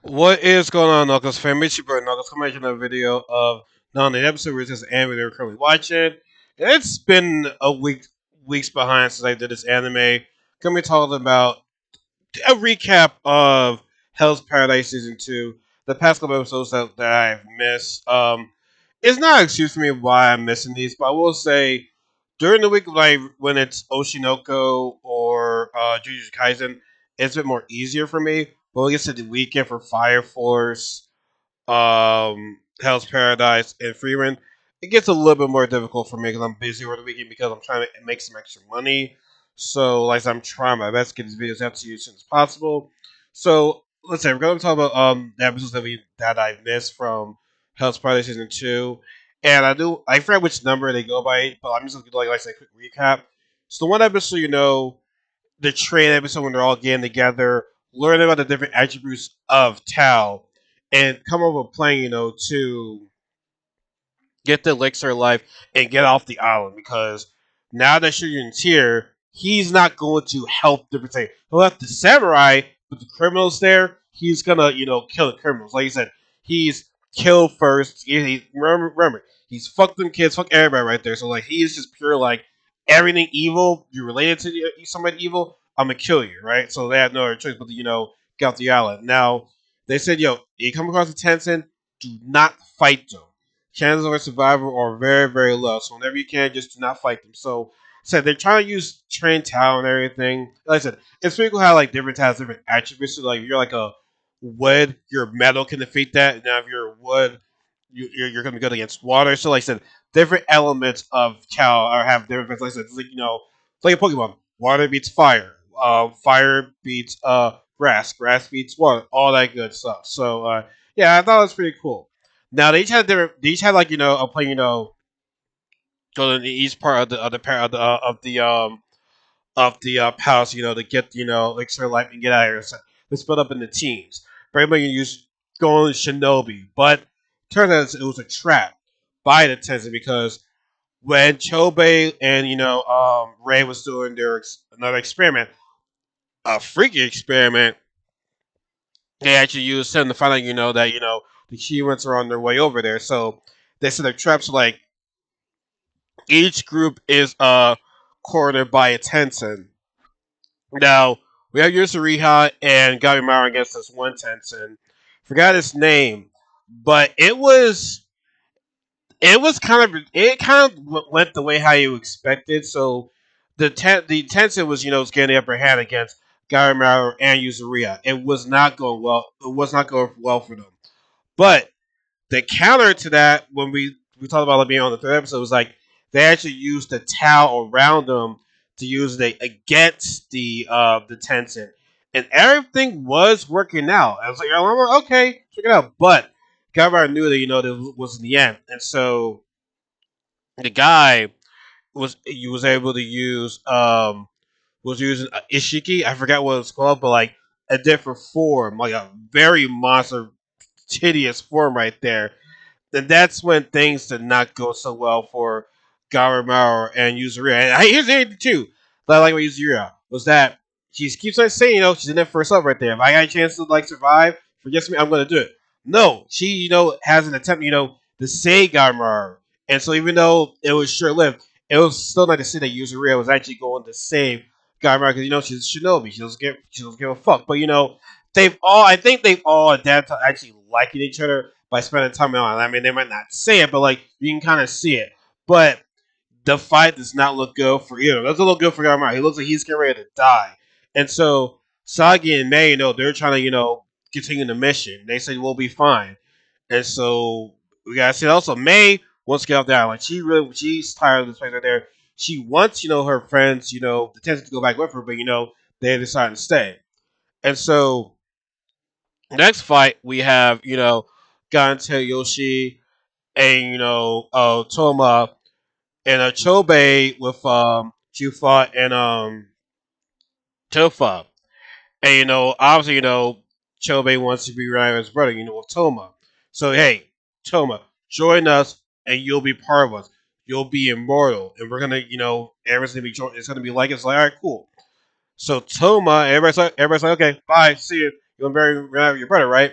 What is going on, Knuckles fam? It's your brother Knuckles coming at you another video of Nani, an episode where this anime they're currently watching. It's been weeks behind since I did this anime. Gonna be talking about a recap of Hell's Paradise season 2. The past couple episodes that I've missed. It's not an excuse for me why I'm missing these, but I will say during the week like when it's Oshinoko or Jujutsu Kaisen, it's a bit more easier for me. But when it gets to the weekend for Fire Force, Hell's Paradise, and Freeman, it gets a little bit more difficult for me because I'm busy over the weekend because I'm trying to make some extra money. So, like, I'm trying my best to get these videos out to you as soon as possible. So, let's say we're going to talk about the episodes that I missed from Hell's Paradise season 2, and I forget which number they go by, but I'm just gonna do like I said, a quick recap. So, the one episode, the train episode when they're all getting together, learn about the different attributes of Tao, and come up with a plan, to get the elixir of life and get off the island because now that Shuriken's here, he's not going to help the protect. He'll have the samurai with the criminals there. He's gonna, kill the criminals. Like you said, he's killed first. Remember, he's fucked them kids, fuck everybody right there. So like, he is just pure like everything evil. You related to somebody evil, I'm gonna kill you, right? So they have no other choice but to get off the island. Now they said, you come across a Tencent, do not fight them. Chances of a survival are very, very low. So whenever you can, just do not fight them. So said they're trying to use train talent and everything. Like I said, it's pretty cool how like different talents, different attributes. So like if you're like a wood, your metal can defeat that. Now if you're wood, you're going to be good against water. So like I said, different elements of Cal are have different. Like I said, it's like it's like a Pokemon. Water beats fire. Fire beats grass. Grass beats water. All that good stuff. So yeah, I thought it was pretty cool. Now they each had different. They each had like a play. Go to each part of the pair of the palace. To get elixir of life and get out of here. So they split up into teams. Everybody can use going shinobi, but turns out it was a trap by the Tenzin because when Chobei and Ray was doing another experiment, a freaky experiment, they actually used him to find out that the humans are on their way over there. So they set up traps like each group is cornered by a Tensen. Now we have Yusuriha and Gabimara against this one Tensen. Forgot his name, but it kind of went the way how you expected. So the Tensen was getting the upper hand against Gabimara and Yusuriha. It was not going well. It was not going well for them. But the counter to that, when we talked about it being on the third episode, was like they actually used the towel around them to use it against the Tencent, and everything was working out. I was like, oh, okay, check it out. But Gabar knew that that was in the end, and so the guy was able to use was using Ishiki. I forgot what it's called, but like a different form, like a very monster, hideous form right there. Then that's when things did not go so well for Garamaro and Yuzuriya. And here's the thing too that I like about Yuzuriya was that she keeps on saying, she's in it for herself right there. If I got a chance to like survive, forget me, I'm gonna do it. No, she, has an attempt, to save Garamaro. And so even though it was short lived, it was still nice to see that Yuzuriya was actually going to save Garamaro because she's a shinobi. She doesn't give a fuck. But I think they've all adapted to actually liking each other by spending time on. I mean, they might not say it, but like you can kind of see it. But the fight does not look good for either. It doesn't look good for Garamara. He looks like he's getting ready to die. And so Sagi and May, they're trying to, continue the mission. They say we'll be fine. And so we gotta see also May wants to get off the island. She's tired of this place right there. She wants, her friends, the Tenzin to go back with her, but they decide to stay. And so next fight we have, Gante Yoshi and Toma and Chobe with Chufa and Tofa. And obviously, Chobe wants to be around his brother, with Toma. So hey, Toma, join us and you'll be part of us. You'll be immortal. And we're gonna, everyone's gonna be it's gonna be like it's like, alright, cool. So Toma, everybody's like, okay, bye, see you. You're gonna bury your brother, right?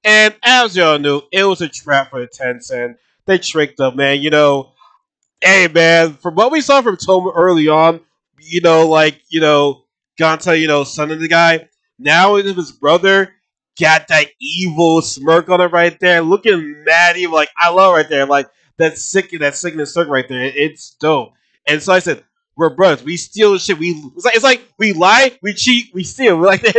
And as y'all knew, it was a trap for the Tencent. They tricked them, man. Hey man, from what we saw from Toma early on, Ganta, son of the guy, now with his brother, got that evil smirk on it right there, looking mad evil. Like I love it right there, like that sickness smirk right there. It's dope. And so I said, we're brothers. We steal shit. It's like we lie, we cheat, we steal. We're like the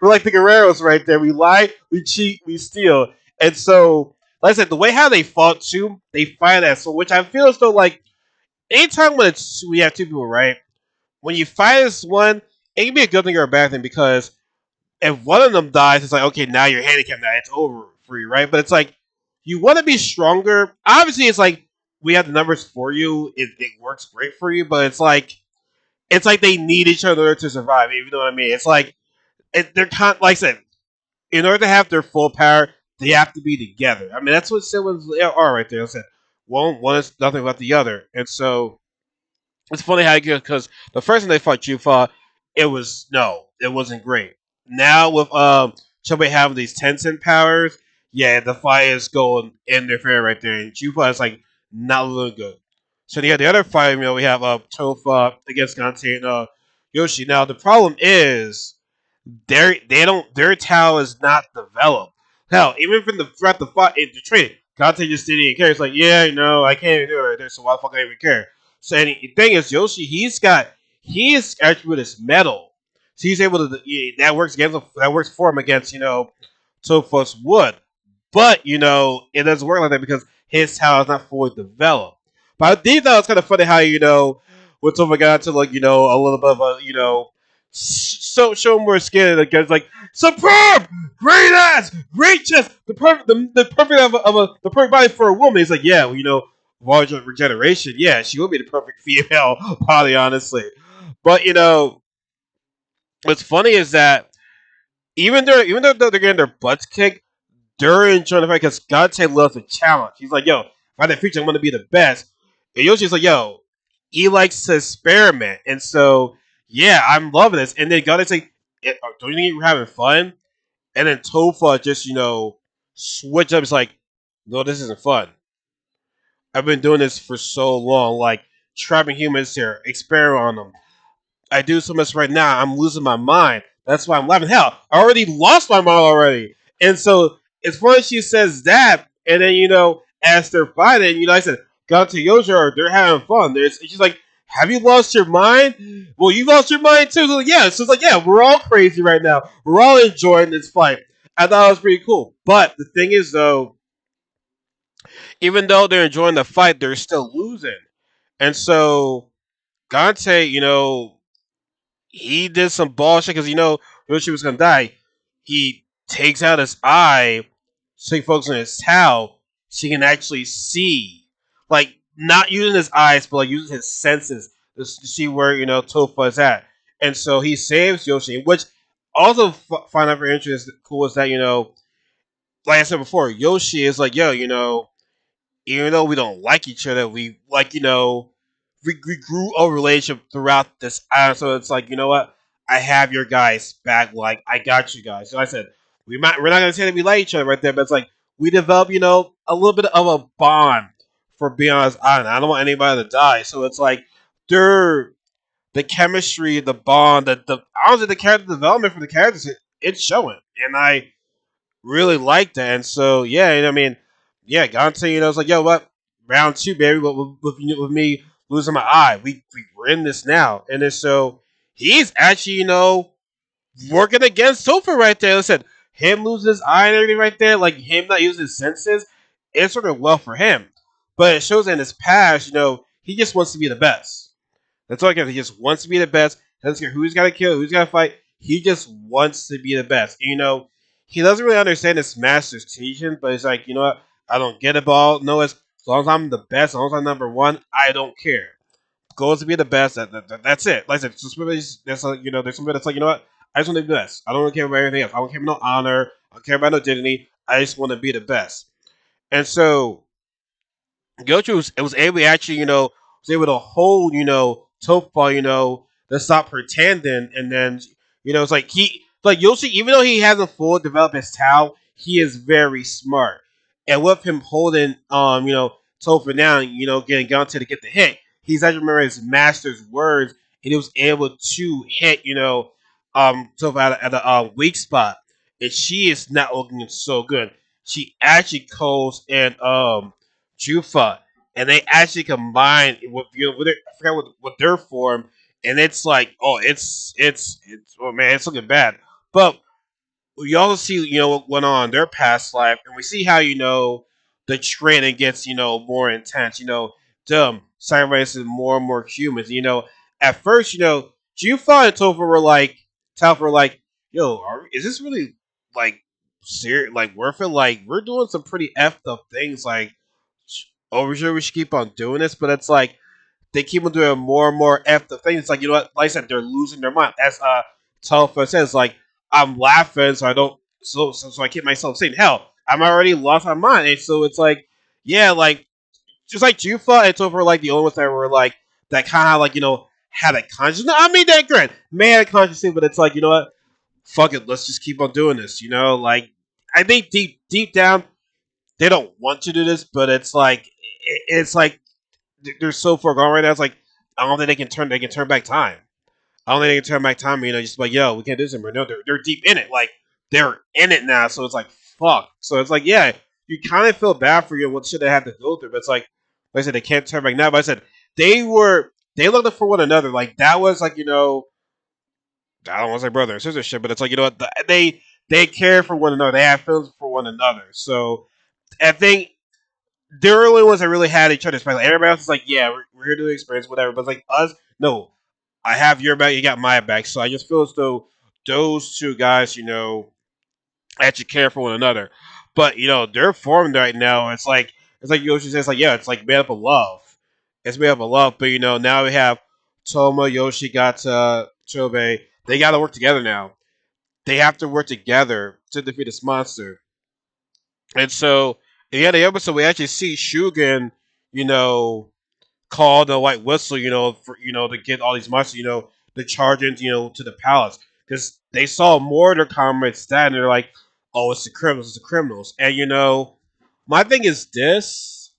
Guerreros right there. We lie, we cheat, we steal. And so, like I said, the way how they fought too, they fight that so, which I feel as though like anytime we have two people, right? When you fight this one, it can be a good thing or a bad thing because if one of them dies, it's like okay, now you're handicapped, now it's over for you, right? But it's like you want to be stronger. Obviously, it's like we have the numbers for you. It works great for you, but it's like they need each other to survive. If you know what I mean? It's like they're like I said, in order to have their full power, they have to be together. I mean, that's what siblings are right there. I said one is nothing about the other, and so it's funny how you get because the first time they fought Jufa, it wasn't great. Now with Chubby having these Tencent powers, yeah, the fight is going in their favor right there, and Jufa is like not looking good. So yeah, the other fight, we have Tofa against Gante and Yoshi. Now the problem is their talent is not developed. Hell, even from the throughout the fight in the training, Conte just didn't even care. It's like, yeah, I can't even do it right there, so why the fuck I even care? So and the thing is, Yoshi, he is actually with his metal. So he's able to that works against that works for him against Tophos wood. But it doesn't work like that because his talent is not fully developed. But I think that was kind of funny how when Topher got to like a little bit of a so show more skin and the like superb, great ass, great chest, the perfect the perfect body for a woman. He's like, yeah, larger regeneration. Yeah, she would be the perfect female body, honestly. But what's funny is that even though they're getting their butts kicked, they're enjoying the fight because Dante loves a challenge. He's like, yo, if I had the future, I'm gonna be the best. And Yoshi's like, yo, he likes to experiment, and so yeah, I'm loving this. And then Dante's like, don't you think you're having fun? And then Tofa just switch up. It's like, no, this isn't fun. I've been doing this for so long, like trapping humans here, experiment on them. I do so much right now, I'm losing my mind. That's why I'm laughing. Hell, I already lost my mind already. And so it's funny she says that, and then as they're fighting, I said, "Got to Yojo, they're having fun." She's like, "Have you lost your mind?" Well, you lost your mind too. So yeah, so it's like, yeah, we're all crazy right now. We're all enjoying this fight. I thought it was pretty cool. But the thing is, though, even though they're enjoying the fight, they're still losing. And so Gante, he did some bullshit because Yoshi was gonna die. He takes out his eye so he focuses on his towel so he can actually see, like not using his eyes but like using his senses to see where Tofa is at. And so he saves Yoshi, which also find out very interesting. Cool is that like I said before, Yoshi is like, yo, even though we don't like each other, we like we grew a relationship throughout this island. So it's like, you know what? I have your guys back. Like I got you guys. So I said we're not gonna say that we like each other right there, but it's like we develop, a little bit of a bond for being on this island. I don't want anybody to die. So it's like they're the chemistry, the bond, the honestly the character development for the characters, it's showing. And I really liked that. And so yeah, I mean, yeah, Gante, it's like, yo, what round two, baby, with me losing my eye, we're in this now, and then so he's actually working against Sofa right there. Listen, him losing his eye and everything right there, like him not using his senses, it's working well for him. But it shows that in his past, he just wants to be the best. That's all I care. He just wants to be the best. Doesn't care who's got to kill, who's got to fight. He just wants to be the best. He doesn't really understand his master's teaching, but it's like, you know what? I don't get it, ball. No, as long as I'm the best, as long as I'm number one, I don't care. Goal is to be the best. That's it. Like I said, there's like, there's somebody that's like, you know what? I just want to be the best. I don't really care about anything else. I don't care about no honor. I don't care about no dignity. I just want to be the best. And so Gochu was able to actually, was able to hold, Tofa, to stop pretending, and then, it's like But you'll see, even though he hasn't fully developed his talent, he is very smart. And with him holding, Topher down, getting Gunter to get the hit, he's actually remember his master's words, and he was able to hit, Topher at a weak spot. And she is not looking so good. She actually calls in Jufa, and they actually combine with with I forgot what their form, and it's like, oh, it's oh man, it's looking bad. But we also see, what went on in their past life, and we see how, the training gets, more intense. Them sacrificing more and more humans. At first, Jufa and Topher were like, yo, is this really like serious, like worth it? Like we're doing some pretty effed up things. Like, oh, we sure we should keep on doing this, but it's like they keep on doing more and more effed things. It's like, what? Like I said, they're losing their mind. As Telfa says, like, I'm laughing, so I don't, so I keep myself saying, hell, I'm already lost my mind. And so it's like, yeah, like just like Jufa and Topher were like the only ones that were like that kind of like had a conscience. No, I mean that great, man, a conscience, but it's like, what? Fuck it, let's just keep on doing this. Like I think deep down they don't want to do this, but it's like it's like they're so far gone right now. It's like I don't think they can turn back time. I don't think they can turn back time. Just like, yo, we can't do this anymore. No, they're deep in it. Like they're in it now. So it's like fuck. So it's like, yeah, you kind of feel bad for what should they have to go through. But it's like I said, they can't turn back now. But I said they looked for one another. Like that was like, I don't want to say brother and sister shit, but it's like, what, they care for one another. They have feelings for one another. So I think they're the only ones that really had each other's back. Like, everybody else is like, yeah, we're here to experience whatever. But it's like us, no, I have your back, you got my back. So I just feel as though those two guys, actually care for one another. But they're formed right now. It's like Yoshi says, like, yeah, it's like made up of love. It's made up of love. But now we have Toma, Yoshi, Gata, Chobe. They got to work together now. They have to work together to defeat this monster. And so, in the end of the episode, we actually see Shugen, you know, call the white whistle, for to get all these monsters, to charge into, to the palace, because they saw more of their comrades dead, and they're like, "Oh, it's the criminals, it's the criminals." And my thing is this: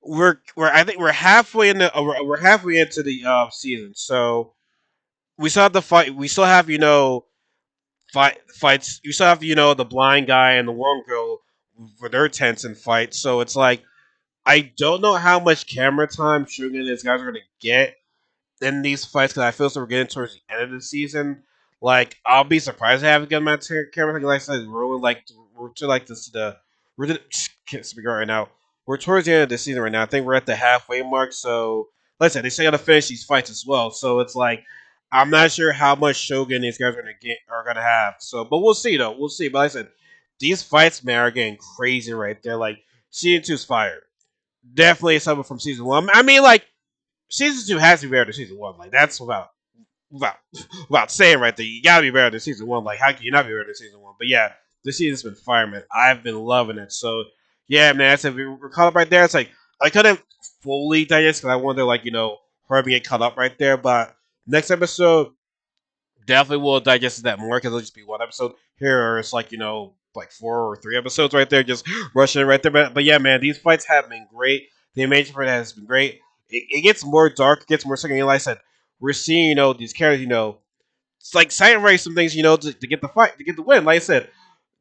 I think we're halfway in the we're halfway into the season, so we still have the fight. We still have fights. You still have the blind guy and the one girl for their tense and fights. So it's like I don't know how much camera time Sugar and his guys are gonna get in these fights, because I feel so we're getting towards the end of the season. Like I'll be surprised to have get my camera time. Like I said, we're only like we're to like this the we're to, can't speak right now. We're towards the end of the season right now. I think we're at the halfway mark. So like I said, they still gotta finish these fights as well. So it's like I'm not sure how much Shogun these guys are gonna have. So, but we'll see though. We'll see. But like I said, these fights, man, are getting crazy right there. Like season two's fire. Definitely something from season one. I mean, like season two has to be better than season one. Like that's without without saying right there. You gotta be better than season one. Like how can you not be better than season one? But yeah, this season's been fire, man. I've been loving it. So yeah, man. I said we're caught up right there. It's like I couldn't fully digest because I wanted to hurry get caught up right there. But next episode definitely will digest that more, because it'll just be one episode. Here it's like like 4 or 3 episodes right there, just rushing it right there. But yeah, man, these fights have been great. The animation for that has been great. It gets more dark, it gets more second. Like I said, we're seeing these characters. It's like sacrifice some things to get the fight, to get the win. Like I said,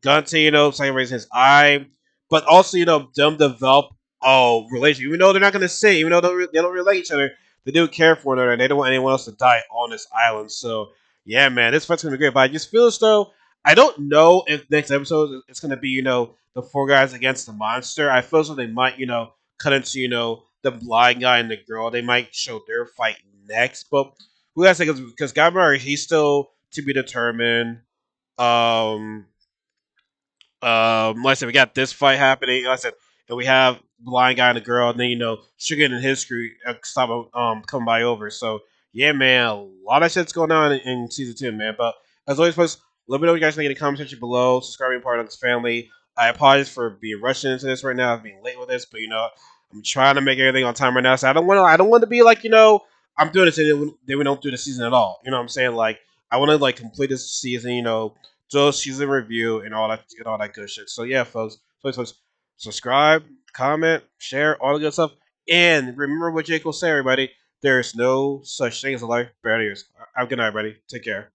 Gunty, sacrificing his eye, but also them develop a relationship. Even though they're not going to say, even though they don't really like each other, they do care for one another, and they don't want anyone else to die on this island. So yeah, man, this fight's gonna be great. But I just feel as though I don't know if next episode it's gonna be the four guys against the monster. I feel as though they might cut into the blind guy and the girl. They might show their fight next, but we gotta say, because Guy Murray, he's still to be determined. Um, like I said, we got this fight happening. Like I said, and we have blind guy and a girl, and then Sugar and his crew stop coming by over. So yeah, man, a lot of shit's going on in season two, man. But as always, folks, let me know what you guys think in the comment section below. Subscribe, and part of this family. I apologize for being rushing into this right now, being late with this, but I'm trying to make everything on time right now. So I don't want to be like I'm doing this and then we don't do the season at all. You know what I'm saying? Like I want to like complete this season, do a season review and all that good shit. So yeah, folks, please, folks, subscribe, comment, share, all the good stuff, and remember what Jake will say, everybody. There is no such thing as a life barriers. Have a good night, everybody. Take care.